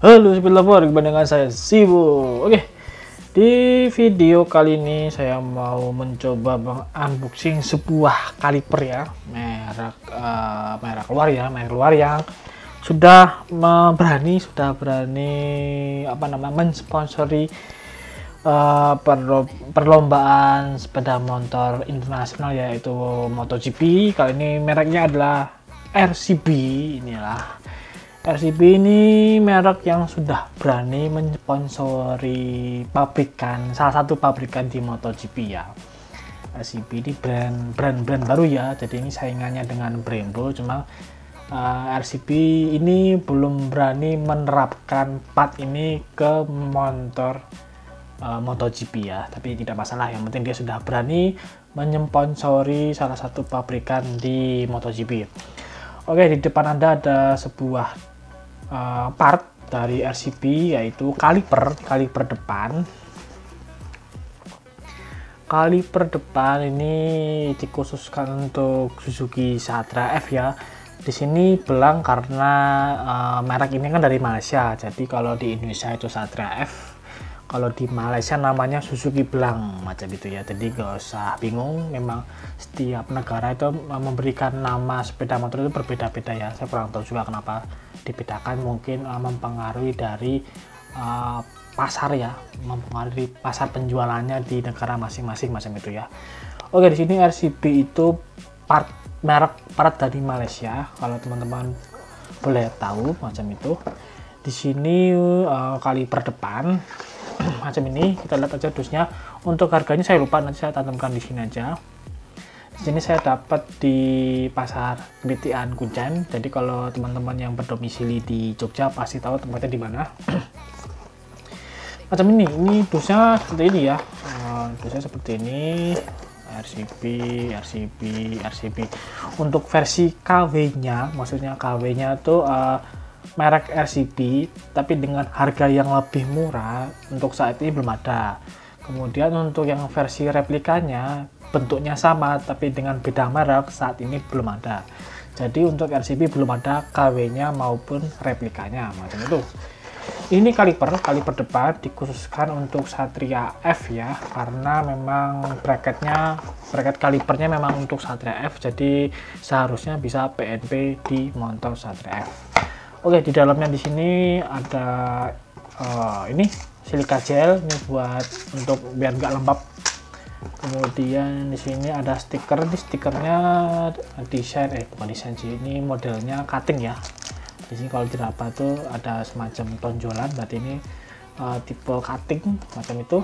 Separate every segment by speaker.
Speaker 1: Halo Spidlover, kembali dengan saya Sibu. Oke, di video kali ini saya mau mencoba unboxing sebuah kaliper ya, merek luar yang sudah berani mensponsori perlombaan sepeda motor internasional, yaitu MotoGP. Kali ini mereknya adalah RCB. RCB ini merek yang sudah berani mensponsori salah satu pabrikan di MotoGP ya. RCB ini brand baru ya, jadi ini saingannya dengan Brembo, cuma RCB ini belum berani menerapkan part ini ke motor MotoGP ya, tapi tidak masalah, yang penting dia sudah berani menyponsori salah satu pabrikan di MotoGP. Oke, di depan Anda ada sebuah part dari RCB, yaitu kaliper depan. Kaliper depan ini dikhususkan untuk Suzuki Satria F ya. Di sini belang karena merek ini kan dari Malaysia, jadi kalau di Indonesia itu Satria F, kalau di Malaysia namanya Suzuki belang, macam itu ya. Jadi gak usah bingung, memang setiap negara itu memberikan nama sepeda motor itu berbeda-beda ya. Saya kurang tahu juga kenapa dibedakan, mungkin mempengaruhi dari pasar ya, mempengaruhi pasar penjualannya di negara masing-masing macam itu ya. Oke, di sini RCB itu merek dari Malaysia, kalau teman-teman boleh tahu macam itu. Di sini kaliper depan macam ini, kita lihat aja dusnya. Untuk harganya saya lupa, nanti saya tanamkan di sini aja. Di sini saya dapat di pasar Kritian Kuncen. Jadi kalau teman-teman yang berdomisili di Jogja pasti tahu tempatnya di mana. Macam ini dusnya seperti ini ya. Dusnya seperti ini. RCB. Untuk versi KW-nya, maksudnya KW-nya tuh merek RCB, tapi dengan harga yang lebih murah untuk saat ini belum ada. Kemudian untuk yang versi replikanya bentuknya sama tapi dengan beda merek, saat ini belum ada. Jadi untuk RCB belum ada KW-nya maupun replikanya macam itu. Ini kaliper depan dikhususkan untuk Satria F ya, karena memang bracket kalipernya memang untuk Satria F, jadi seharusnya bisa PNP di motor Satria F. Oke, di dalamnya di sini ada ini silika gel, ini buat untuk biar nggak lembab. Kemudian di sini ada stiker, di stikernya bukan desain sih, ini modelnya cutting ya. Di sini kalau dirapat tuh ada semacam tonjolan, berarti ini tipe cutting macam itu.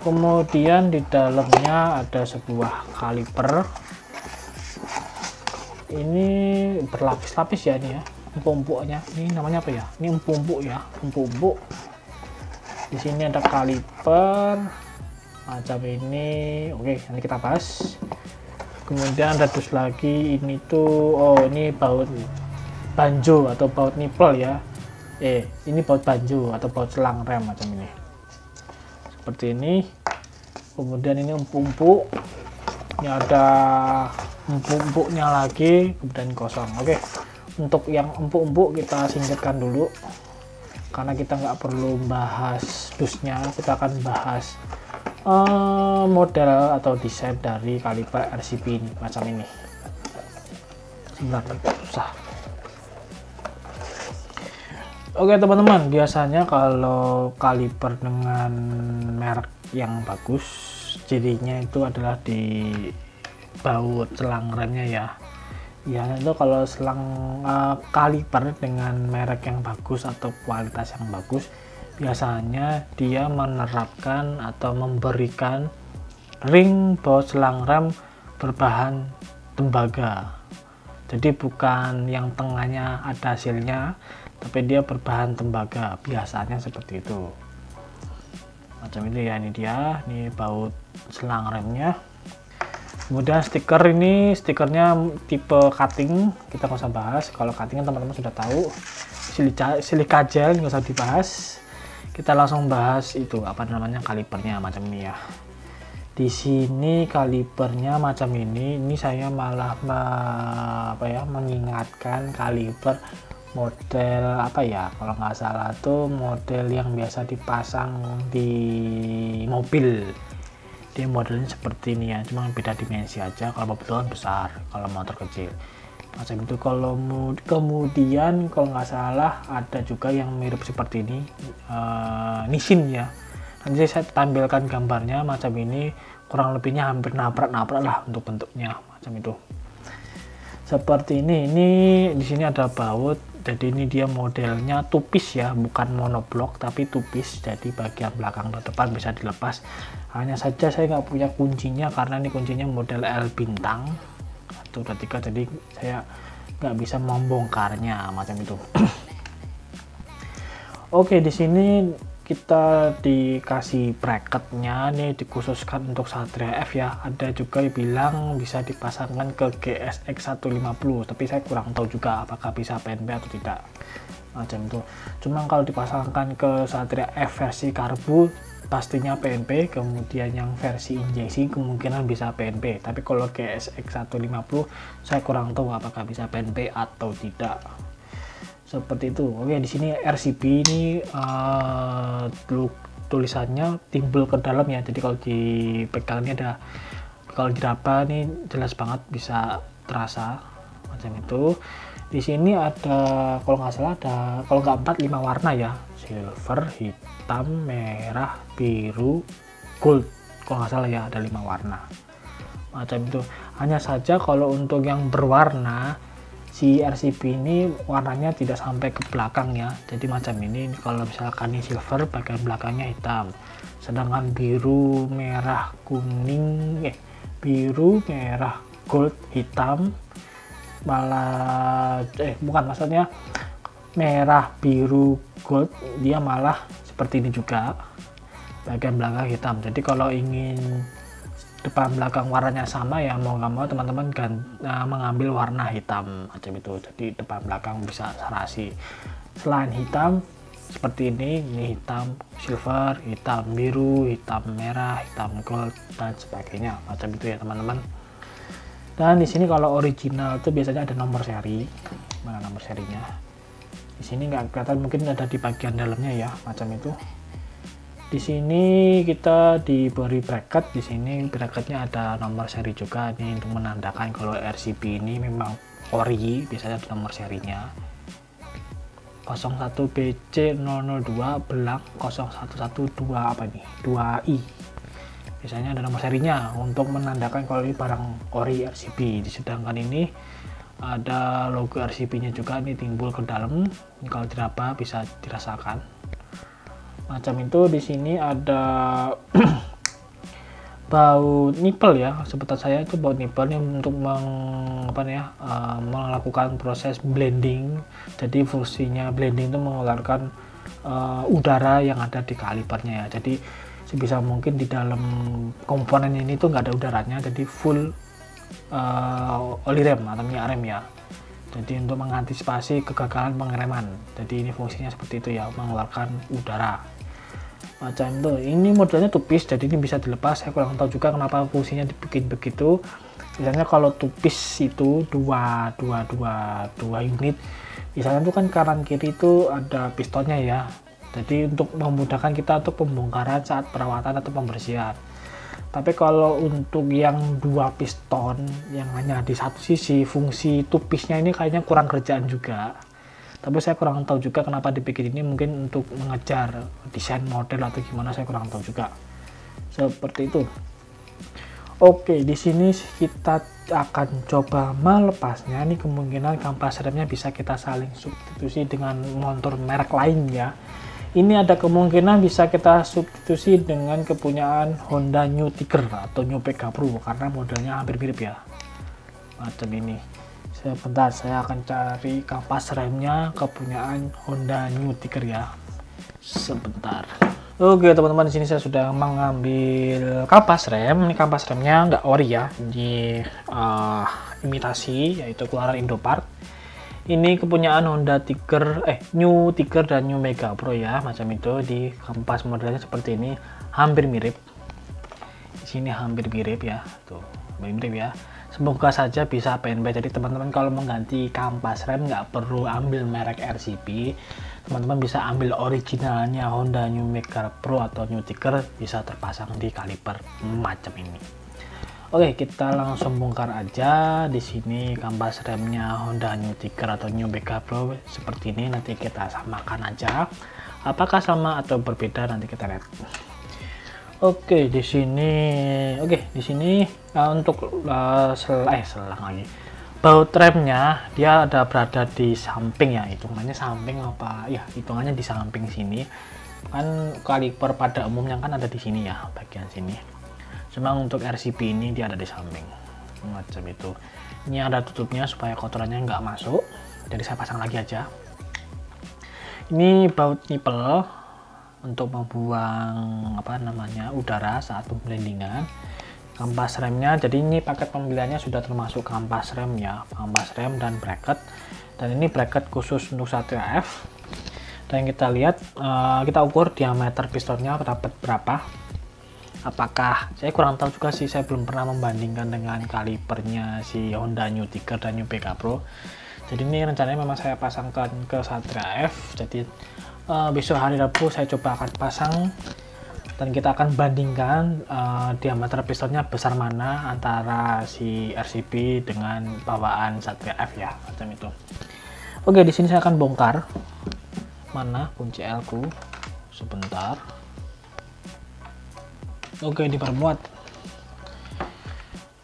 Speaker 1: Kemudian di dalamnya ada sebuah kaliper, ini berlapis-lapis ya ini ya. Empuk-empuknya ini namanya apa ya, ini empuk-empuk ya, empuk-empuk. Di sini ada kaliper macam ini. Oke, nanti kita bahas. Kemudian ada dus lagi, ini tuh ini baut banjo atau baut nipple ya. Ini baut banjo atau baut selang rem macam ini, seperti ini. Kemudian ini empuk-empuk, ini ada empuk-empuknya lagi, kemudian kosong. Oke, untuk yang empuk-empuk kita singkirkan dulu karena kita nggak perlu bahas dusnya, kita akan bahas model atau desain dari kaliper RCB ini macam ini. Sebentar, susah. Oke teman-teman, biasanya kalau kaliper dengan merek yang bagus, cirinya itu adalah di baut selang remnya ya. Ya, itu kalau selang kaliper dengan merek yang bagus atau kualitas yang bagus, biasanya dia menerapkan atau memberikan ring baut selang rem berbahan tembaga. Jadi bukan yang tengahnya ada hasilnya, tapi dia berbahan tembaga, biasanya seperti itu. Macam itu ya, ini dia, ini baut selang remnya. Kemudian stiker, ini stikernya tipe cutting, kita nggak usah bahas. Kalau cutting kan teman-teman sudah tahu, silika gel nggak usah dibahas. Kita langsung bahas itu apa namanya, kalipernya macam ini ya. Di sini kalipernya macam ini saya malah mengingatkan kaliper model apa ya, kalau nggak salah tuh model yang biasa dipasang di mobil. Dia modelnya seperti ini ya, cuma beda dimensi aja. Kalau mobil kan besar, kalau motor kecil macam itu. Kalau kemudian kalau nggak salah ada juga yang mirip seperti ini, Nissin ya. Nanti saya tampilkan gambarnya macam ini, kurang lebihnya hampir nabrak-nabrak lah untuk bentuknya macam itu. Seperti ini di sini ada baut. Jadi ini dia modelnya tupis ya, bukan monoblok tapi tupis. Jadi bagian belakang dan depan bisa dilepas. Hanya saja saya nggak punya kuncinya karena ini kuncinya model L bintang 1, 2, 3, jadi saya nggak bisa membongkarnya macam itu. Oke, di sini kita dikasih bracketnya nih, dikhususkan untuk Satria F ya. Ada juga yang bilang bisa dipasangkan ke GSX 150, tapi saya kurang tahu juga apakah bisa PNP atau tidak macam itu. Cuma kalau dipasangkan ke Satria F versi karbu pastinya PNP, kemudian yang versi injeksi kemungkinan bisa PNP, tapi kalau GSX 150 saya kurang tahu apakah bisa PNP atau tidak. Seperti itu. Oke, di sini RCB ini tulisannya timbul ke dalam ya. Jadi kalau dipegang ini ada, kalau diraba nih jelas banget bisa terasa macam itu. Di sini ada, kalau nggak salah ada, kalau nggak 4, 5 warna ya, silver, hitam, merah, biru, gold. Kalau nggak salah ya ada 5 warna macam itu. Hanya saja kalau untuk yang berwarna, si RCB ini warnanya tidak sampai ke belakang ya. Jadi macam ini, kalau misalkan ini silver bagian belakangnya hitam, sedangkan biru, merah, kuning, biru, merah, gold, hitam, malah bukan, maksudnya merah, biru, gold, dia malah seperti ini juga, bagian belakang hitam. Jadi kalau ingin depan belakang warnanya sama ya, mau nggak mau teman-teman mengambil warna hitam macam itu. Jadi depan belakang bisa serasi. Selain hitam seperti ini hitam silver, hitam biru, hitam merah, hitam gold dan sebagainya macam itu ya teman-teman. Dan di sini kalau original itu biasanya ada nomor seri. Mana nomor serinya? Di sini nggak kelihatan, mungkin ada di bagian dalamnya ya macam itu. Di sini kita diberi bracket, di sini bracketnya ada nomor seri juga nih untuk menandakan kalau RCB ini memang ori, biasanya ada nomor serinya. 01BC002 belang 0112 apa nih? 2I. Biasanya ada nomor serinya untuk menandakan kalau ini barang ori RCB. Sedangkan ini ada logo RCB-nya juga, ini timbul ke dalam. Ini kalau diraba bisa dirasakan. Macam itu. Di sini ada baut nipple ya, sebutan saya itu baut nipple ini untuk melakukan proses blending. Jadi fungsinya blending itu mengeluarkan udara yang ada di kalipernya ya. Jadi sebisa mungkin di dalam komponen ini tuh nggak ada udaranya, jadi full oli rem atau minyak rem ya. Jadi untuk mengantisipasi kegagalan pengereman. Jadi ini fungsinya seperti itu ya, mengeluarkan udara macam itu. Ini modelnya tupis, jadi ini bisa dilepas. Saya kurang tahu juga kenapa fungsinya dibikin begitu. Misalnya kalau tupis itu dua unit, misalnya itu kan kanan kiri itu ada pistonnya ya. Jadi untuk memudahkan kita untuk pembongkaran saat perawatan atau pembersihan. Tapi kalau untuk yang 2 piston yang hanya di satu sisi, fungsi tupisnya ini kayaknya kurang kerjaan juga. Tapi saya kurang tahu juga kenapa dibikin ini, mungkin untuk mengejar desain model atau gimana, saya kurang tahu juga. Seperti itu. Oke, di sini kita akan coba melepasnya. Ini kemungkinan kampas remnya bisa kita saling substitusi dengan motor merek lain ya. Ini ada kemungkinan bisa kita substitusi dengan kepunyaan Honda New Tiger atau New Pega Pro karena modelnya hampir mirip ya. Macam ini. Sebentar, saya akan cari kampas remnya kepunyaan Honda New Tiger ya. Sebentar. Oke teman-teman, di sini saya sudah mengambil kampas rem. Ini kampas remnya nggak ori ya, ini imitasi, yaitu keluaran Indopart. Ini kepunyaan Honda Tiger, New Tiger dan New Mega Pro ya, macam itu. Di kampas modelnya seperti ini, hampir mirip. Di sini hampir mirip ya, tuh, hampir mirip ya. semoga saja bisa PNB. Jadi teman-teman kalau mengganti kampas rem nggak perlu ambil merek RCP, teman-teman bisa ambil originalnya Honda New Maker Pro atau New Tiger, bisa terpasang di kaliper macam ini. Oke, kita langsung bongkar aja. Di sini kampas remnya Honda New Tiger atau New Maker Pro seperti ini. Nanti kita samakan aja, apakah sama atau berbeda, nanti kita lihat. Oke, di sini untuk selang lagi. Baut remnya dia ada berada di samping ya, hitungannya samping apa ya, hitungannya di samping sini. Kan kaliper pada umumnya kan ada di sini ya, bagian sini. Cuma untuk RCP ini dia ada di samping. Macam itu. Ini ada tutupnya supaya kotorannya nggak masuk. Jadi saya pasang lagi aja. Ini baut nipple untuk membuang udara saat pemblendingan. Kampas remnya, jadi ini paket pembeliannya sudah termasuk kampas rem ya, kampas rem dan bracket. Dan ini bracket khusus untuk Satria F. Dan kita lihat, kita ukur diameter pistonnya dapat berapa. Apakah, saya kurang tahu juga sih, saya belum pernah membandingkan dengan kalipernya si Honda New Tiger dan New PK Pro. Jadi ini rencananya memang saya pasangkan ke Satria F. Jadi besok hari Rabu saya coba akan pasang dan kita akan bandingkan diameter pistonnya besar mana antara si RCP dengan bawaan Satria F ya, macam itu. Oke, di sini saya akan bongkar. Mana kunci L ku? Sebentar. Oke, dipermuat.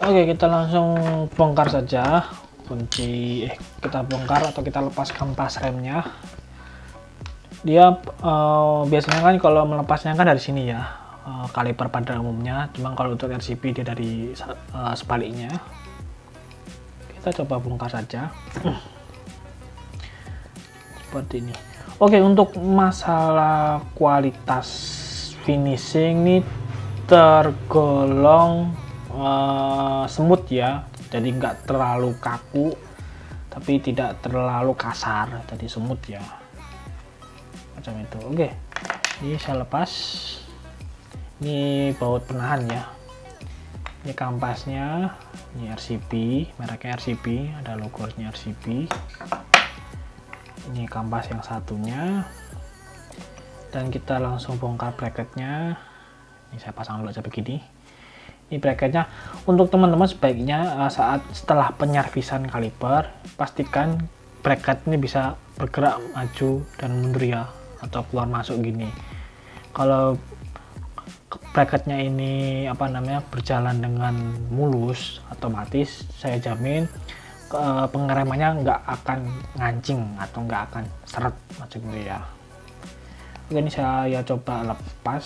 Speaker 1: Oke, kita langsung bongkar saja. Kita bongkar atau kita lepas kampas remnya. Dia biasanya kan kalau melepasnya kan dari sini ya, kaliper pada umumnya. Cuma kalau untuk RCP dia dari sebaliknya. Kita coba bongkar saja. Seperti ini. Oke, untuk masalah kualitas finishing ini tergolong smooth ya, jadi nggak terlalu kaku tapi tidak terlalu kasar, jadi smooth ya, macam itu. Oke, ini saya lepas. Ini baut penahan ya, ini kampasnya, ini RCP, mereknya RCP, ada logonya RCP. Ini kampas yang satunya, dan kita langsung bongkar bracketnya. Ini saya pasang dulu aja begini. Ini bracketnya. Untuk teman-teman sebaiknya setelah penyervisan kaliper, pastikan bracket ini bisa bergerak maju dan mundur ya, atau keluar masuk gini. Kalau bracketnya ini berjalan dengan mulus, otomatis saya jamin pengeremannya nggak akan ngancing atau nggak akan seret macam itu ya. Oke, ini saya coba lepas.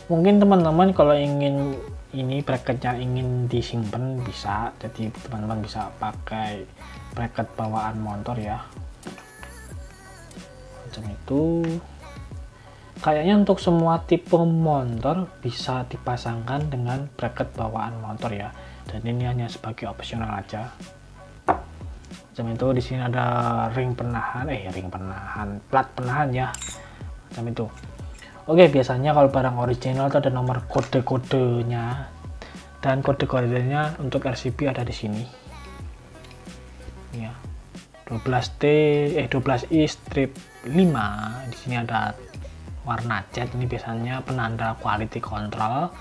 Speaker 1: Mungkin teman-teman kalau ingin ini bracketnya ingin disimpan bisa, jadi teman-teman bisa pakai bracket bawaan motor ya, macam itu. Kayaknya untuk semua tipe motor bisa dipasangkan dengan bracket bawaan motor ya, dan ini hanya sebagai opsional aja. Macam itu. Di sini ada plat penahan ya, macam itu. Oke, biasanya kalau barang original itu ada nomor kode-kodenya, dan kode-kodenya untuk RCP ada di sini ya, 12I strip 5. Di sini ada warna cat, ini biasanya penanda quality control.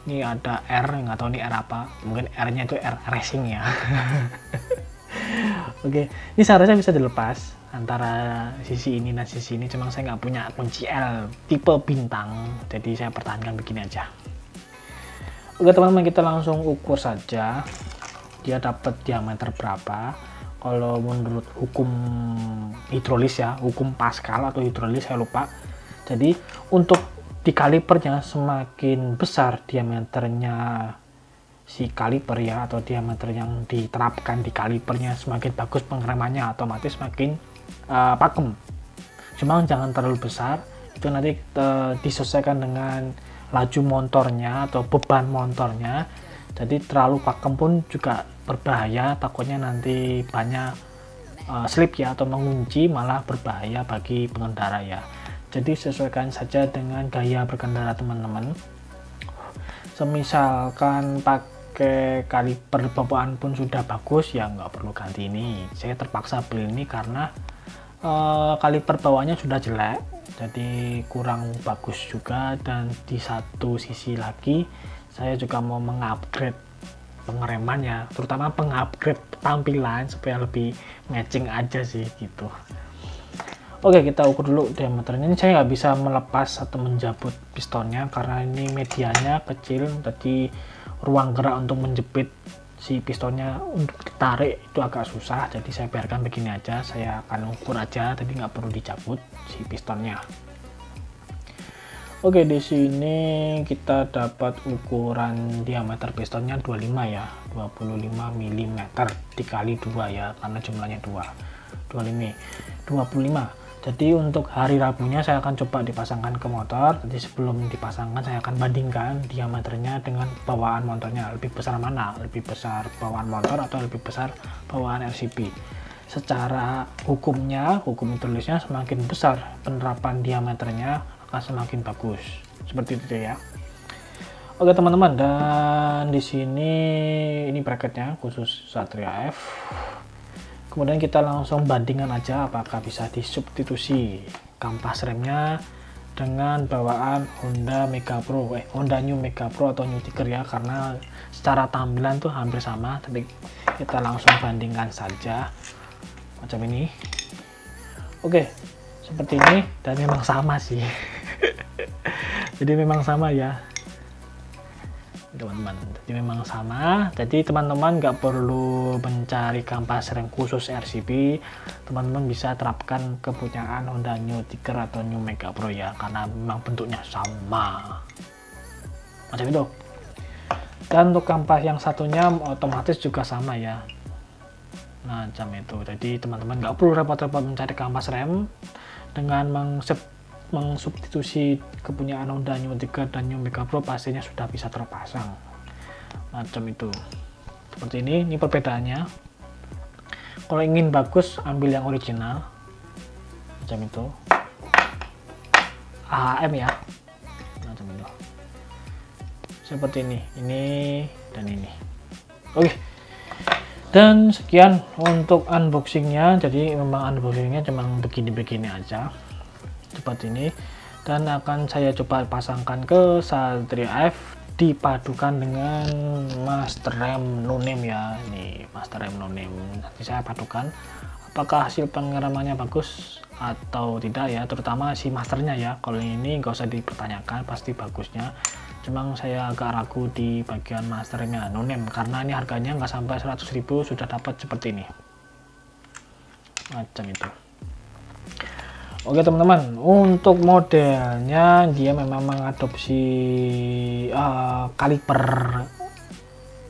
Speaker 1: Ini ada R, nggak tahu ini R apa, mungkin R nya itu R racing ya. Oke, ini seharusnya bisa dilepas antara sisi ini dan sisi ini, cuma saya nggak punya kunci L tipe bintang, jadi saya pertahankan begini aja. Oke teman-teman, kita langsung ukur saja dia dapat diameter berapa. Kalau menurut hukum hidrolis ya, hukum Pascal atau hidrolis saya lupa. Jadi untuk di kalipernya semakin besar diameternya si kaliper ya, atau diameter yang diterapkan di kalipernya, semakin bagus pengeremannya, otomatis semakin pakem. Cuma jangan terlalu besar, itu nanti disesuaikan dengan laju motornya atau beban motornya. Jadi terlalu pakem pun juga berbahaya, takutnya nanti banyak slip ya, atau mengunci, malah berbahaya bagi pengendara ya. Jadi sesuaikan saja dengan gaya berkendara teman-teman. Semisalkan pakai kaliper bawaan pun sudah bagus, ya nggak perlu ganti ini. Saya terpaksa beli ini karena kaliper bawahnya sudah jelek, jadi kurang bagus juga. Dan di satu sisi lagi saya juga mau mengupgrade pengeremannya, terutama pengupgrade tampilan supaya lebih matching aja sih gitu. Oke, kita ukur dulu diameternya. Ini saya nggak bisa melepas atau menjabut pistonnya karena ini medianya kecil, jadi ruang gerak untuk menjepit si pistonnya untuk ditarik itu agak susah. Jadi saya biarkan begini aja, saya akan ukur aja, jadi nggak perlu dicabut si pistonnya. Oke, di sini kita dapat ukuran diameter pistonnya 25 ya, 25 mm dikali 2 ya, karena jumlahnya 2, 25. Jadi untuk hari Rabunya saya akan coba dipasangkan ke motor. Jadi sebelum dipasangkan saya akan bandingkan diameternya dengan bawaan motornya, lebih besar mana, lebih besar bawaan motor atau lebih besar bawaan RCP. Secara hukumnya, hukum tulisnya semakin besar penerapan diameternya akan semakin bagus. Seperti itu ya. Oke teman-teman, dan di sini ini bracketnya khusus Satria F. Kemudian kita langsung bandingkan aja apakah bisa disubstitusi kampas remnya dengan bawaan Honda Mega Pro, Honda New Mega Pro atau New Tiger ya, karena secara tampilan tuh hampir sama. Tapi kita langsung bandingkan saja macam ini. Oke, seperti ini, dan memang sama sih. Jadi memang sama ya teman-teman, jadi memang sama. Jadi teman-teman nggak perlu mencari kampas rem khusus RCP, teman-teman bisa terapkan kepunyaan Honda New Tiger atau New Mega Pro ya, karena memang bentuknya sama macam itu. Dan untuk kampas yang satunya otomatis juga sama ya, macam itu. Jadi teman-teman nggak perlu repot-repot mencari kampas rem dengan mengsubstitusi kepunyaan Honda New Tiger dan New Mega Pro, pastinya sudah bisa terpasang macam itu. Seperti ini perbedaannya. Kalau ingin bagus ambil yang original macam itu, AHM ya, macam itu. Seperti ini dan ini. Oke, dan sekian untuk unboxingnya. Jadi memang unboxingnya cuma begini-begini aja seperti ini, dan akan saya coba pasangkan ke Satria F dipadukan dengan master rem no name ya. Ini master rem no name, nanti saya padukan apakah hasil pengeremannya bagus atau tidak ya, terutama si masternya ya. Kalau ini nggak usah dipertanyakan, pasti bagusnya. Cuma saya agak ragu di bagian master remnya no name, karena ini harganya nggak sampai 100.000 sudah dapat seperti ini macam itu. Oke teman-teman, untuk modelnya dia memang mengadopsi kaliper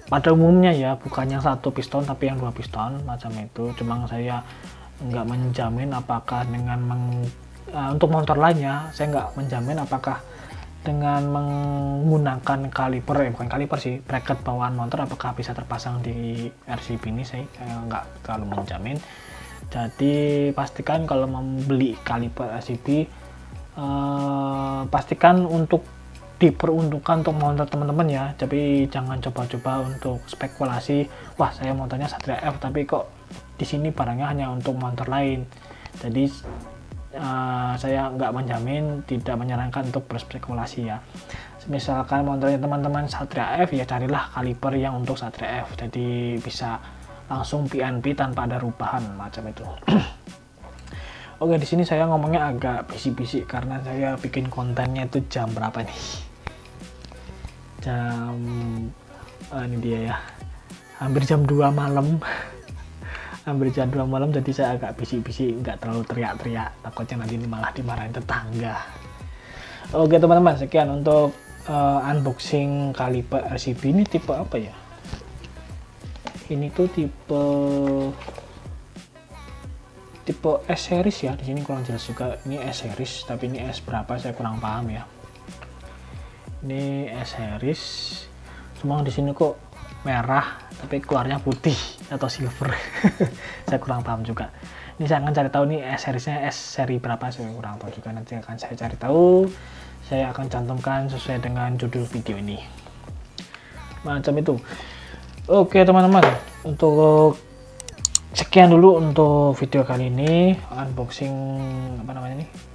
Speaker 1: pada umumnya ya, bukan yang satu piston tapi yang 2 piston macam itu. Cuma saya nggak menjamin apakah dengan untuk motor lainnya saya nggak menjamin apakah dengan menggunakan kaliper, bukan kaliper sih, bracket bawaan motor apakah bisa terpasang di RCP ini. Saya nggak terlalu menjamin. Jadi pastikan kalau membeli kaliper RCP, pastikan untuk diperuntukkan untuk motor teman-teman ya. Tapi jangan coba-coba untuk spekulasi, wah saya motornya Satria F tapi kok di sini barangnya hanya untuk motor lain. Jadi saya nggak menjamin, tidak menyarankan untuk berspekulasi ya. Misalkan motornya teman-teman Satria F, ya carilah kaliper yang untuk Satria F, jadi bisa langsung PNP tanpa ada rubahan macam itu. Oke, di sini saya ngomongnya agak bisik-bisik karena saya bikin kontennya itu jam berapa nih? Ini dia ya, hampir jam 2 malam. Hampir jam 2 malam, jadi saya agak bisik-bisik, nggak terlalu teriak-teriak, takutnya nanti malah dimarahin tetangga. Oke teman-teman, sekian untuk unboxing kaliper RCP. Ini tipe apa ya? Ini tuh tipe S series ya. Di sini kurang jelas juga. Ini S series, tapi ini S berapa saya kurang paham ya. Ini S series. Cuma di sini kok merah, tapi keluarnya putih atau silver. Saya kurang paham juga. Ini saya akan cari tahu nih S seriesnya S seri berapa, saya kurang tahu juga. Nanti akan saya cari tahu. Saya akan cantumkan sesuai dengan judul video ini. macam itu. Oke teman-teman, untuk sekian dulu untuk video kali ini, unboxing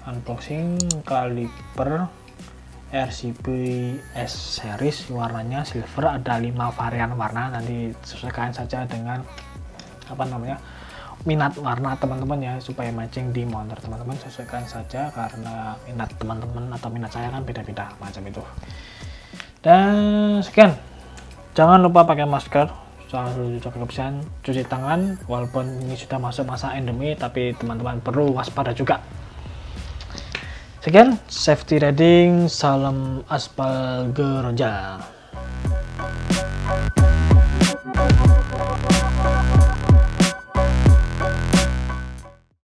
Speaker 1: unboxing kaliper RCP S series, warnanya silver, ada 5 varian warna. Nanti sesuaikan saja dengan minat warna teman-teman ya, supaya matching di monitor teman-teman. Sesuaikan saja karena minat teman-teman atau minat saya kan beda-beda macam itu. Dan sekian, jangan lupa pakai masker, selalu jaga kebersihan, cuci tangan. Walaupun ini sudah masuk masa endemi, tapi teman-teman perlu waspada juga. Sekian, safety riding, salam aspal geronja.